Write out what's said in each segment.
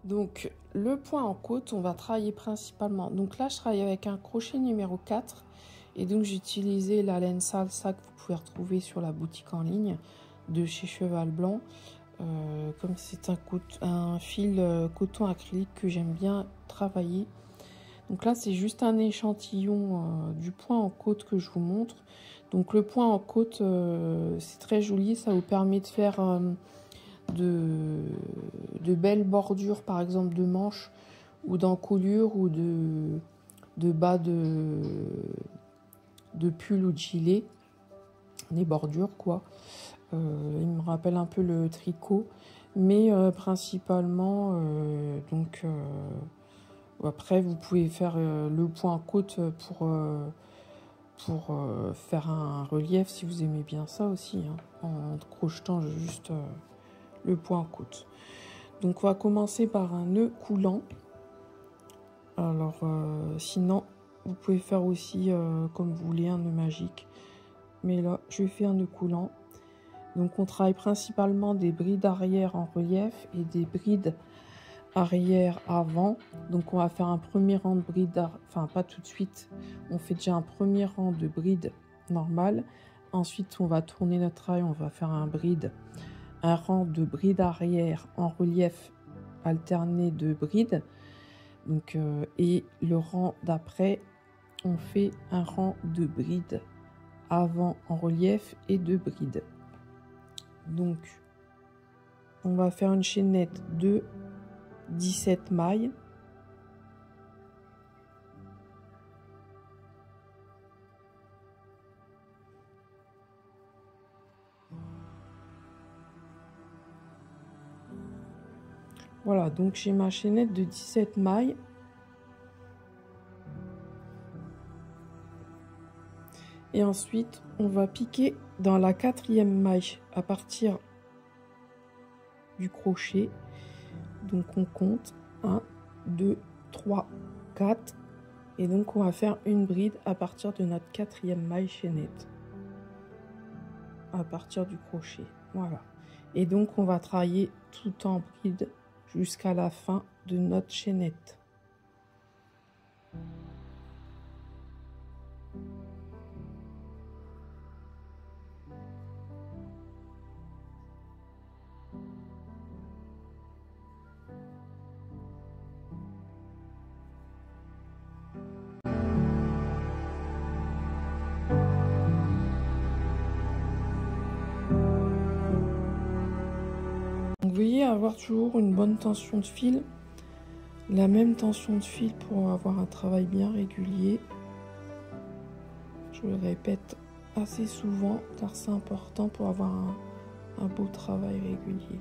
Donc le point en côte, on va travailler principalement. Donc là, je travaille avec un crochet numéro 4. Et donc j'ai utilisé la laine Salsa que vous pouvez retrouver sur la boutique en ligne de chez Cheval Blanc. Comme c'est un fil coton acrylique que j'aime bien travailler. Donc là, c'est juste un échantillon du point en côte que je vous montre. Donc le point en côte, c'est très joli. Ça vous permet de faire de belles bordures, par exemple de manches ou d'encolure ou de bas de pull ou de gilet. Des bordures, quoi. Il me rappelle un peu le tricot. Mais principalement, après, vous pouvez faire le point côte pour faire un relief si vous aimez bien ça aussi, hein, en crochetant juste le point côte. Donc, on va commencer par un nœud coulant. Alors, sinon, vous pouvez faire aussi, comme vous voulez, un nœud magique. Mais là, je vais faire un nœud coulant. Donc, on travaille principalement des brides arrière en relief et des brides arrière avant. Donc on va faire un premier rang de brides, enfin pas tout de suite, on fait déjà un premier rang de brides normales. Ensuite on va tourner notre travail, on va faire un rang de brides arrière en relief alterné de brides. Donc et le rang d'après on fait un rang de brides avant en relief et de brides. Donc on va faire une chaînette de 17 mailles. Voilà, donc j'ai ma chaînette de 17 mailles. Et ensuite, on va piquer dans la 4e maille à partir du crochet. Donc on compte 1, 2, 3, 4. Et donc on va faire une bride à partir de notre 4e maille chaînette. À partir du crochet. Voilà. Et donc on va travailler tout en bride jusqu'à la fin de notre chaînette. Vous voyez, avoir toujours une bonne tension de fil, la même tension de fil pour avoir un travail bien régulier. Je le répète assez souvent car c'est important pour avoir un beau travail régulier.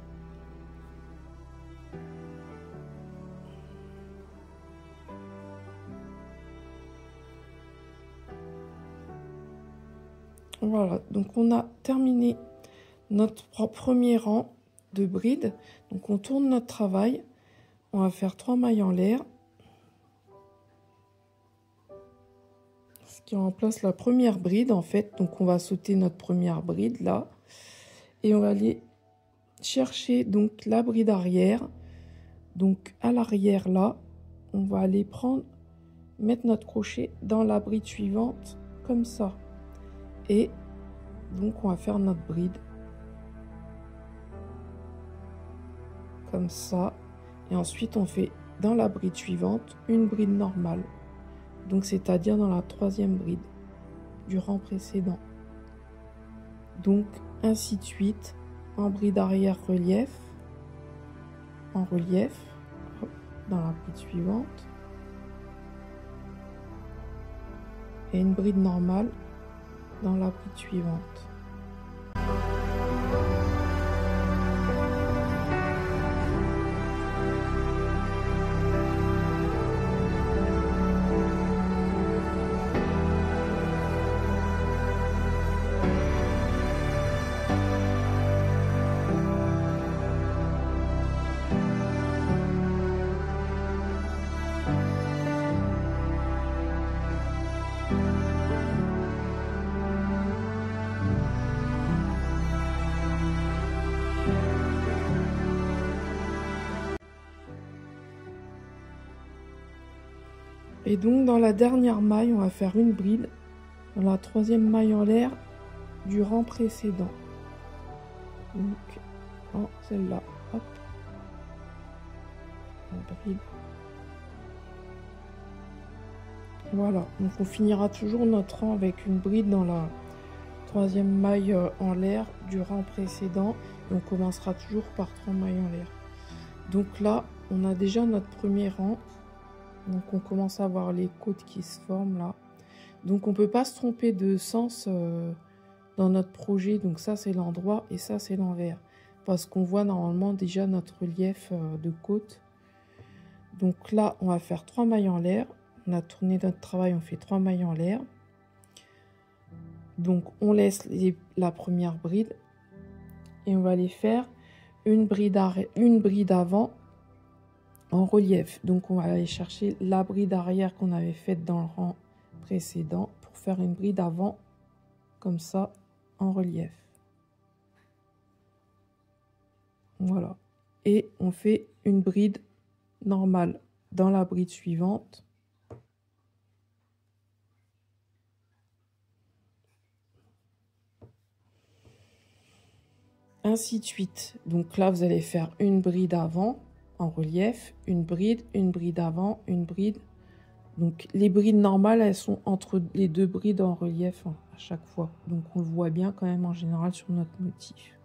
Voilà, donc on a terminé notre premier rang de brides. Donc on tourne notre travail, on va faire 3 mailles en l'air, ce qui remplace la première bride en fait. Donc on va sauter notre première bride là et on va aller chercher donc la bride arrière. Donc à l'arrière là, on va aller mettre notre crochet dans la bride suivante comme ça, et donc on va faire notre bride comme ça, et ensuite on fait dans la bride suivante une bride normale, donc c'est-à-dire dans la 3e bride du rang précédent. Donc ainsi de suite, en bride arrière relief, en relief, hop, dans la bride suivante, et une bride normale dans la bride suivante. Et donc dans la dernière maille, on va faire une bride dans la troisième maille en l'air du rang précédent. Donc en celle-là, hop, on bride. Voilà, donc on finira toujours notre rang avec une bride dans la troisième maille en l'air du rang précédent. Et on commencera toujours par 3 mailles en l'air. Donc là, on a déjà notre premier rang. Donc on commence à voir les côtes qui se forment là. Donc on peut pas se tromper de sens dans notre projet. Donc ça c'est l'endroit et ça c'est l'envers. Parce qu'on voit normalement déjà notre relief de côte. Donc là on va faire 3 mailles en l'air. On a tourné notre travail, on fait 3 mailles en l'air. Donc on laisse la première bride. Et on va aller faire une bride avant en relief. Donc on va aller chercher la bride arrière qu'on avait faite dans le rang précédent pour faire une bride avant comme ça en relief. Voilà. Et on fait une bride normale dans la bride suivante. Ainsi de suite. Donc là, vous allez faire une bride avant en relief, une bride avant, une bride. Donc les brides normales, elles sont entre les deux brides en relief à chaque fois. Donc on le voit bien quand même en général sur notre motif.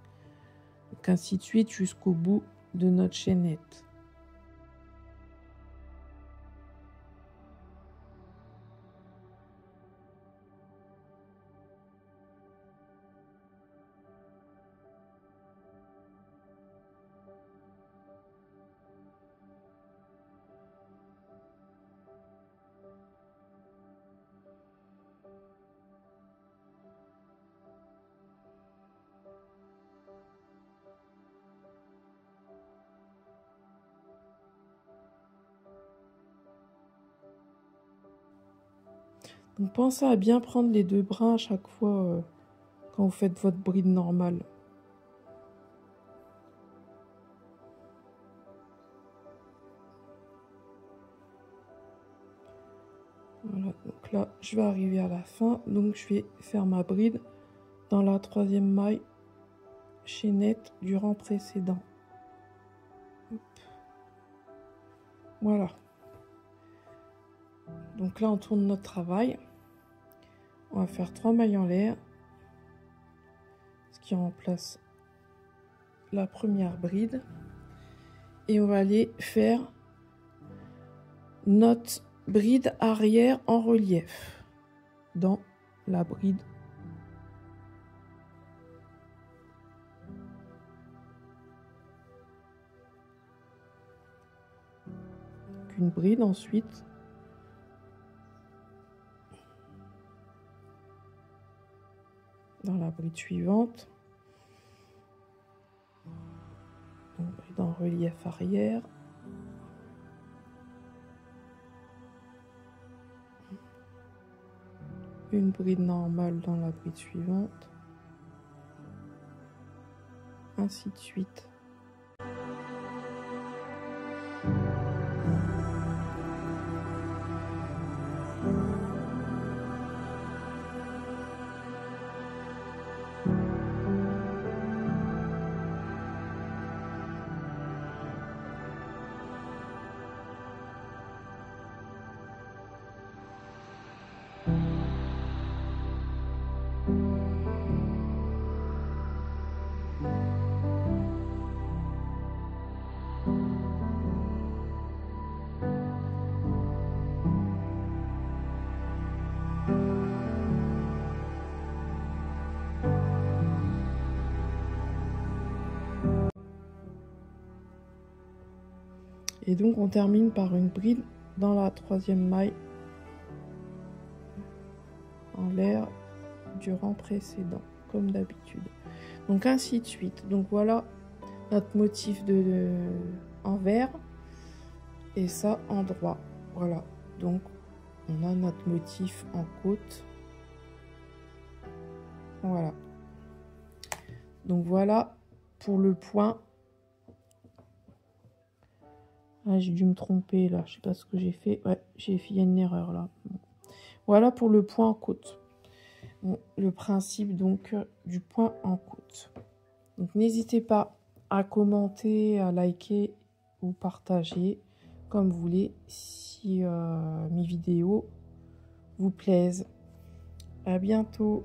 Donc ainsi de suite jusqu'au bout de notre chaînette. Donc pensez à bien prendre les deux brins à chaque fois quand vous faites votre bride normale. Voilà, donc là je vais arriver à la fin, donc je vais faire ma bride dans la troisième maille chaînette du rang précédent. Hop. Voilà. Donc là on tourne notre travail. On va faire 3 mailles en l'air, ce qui remplace la première bride. Et on va aller faire notre bride arrière en relief dans la bride. Donc une bride ensuite. Dans la bride suivante. Une bride en relief arrière. Une bride normale dans la bride suivante. Ainsi de suite. Et donc on termine par une bride dans la troisième maille en l'air du rang précédent, comme d'habitude. Donc ainsi de suite. Donc voilà notre motif en vert et ça en droit. Voilà, donc on a notre motif en côte. Voilà. Donc voilà pour le point. Ah, j'ai dû me tromper là, je sais pas ce que j'ai fait. Ouais, il y a une erreur là. Bon. Voilà pour le point en côte. Bon, le principe donc du point en côte. Donc n'hésitez pas à commenter, à liker ou partager comme vous voulez si mes vidéos vous plaisent. À bientôt.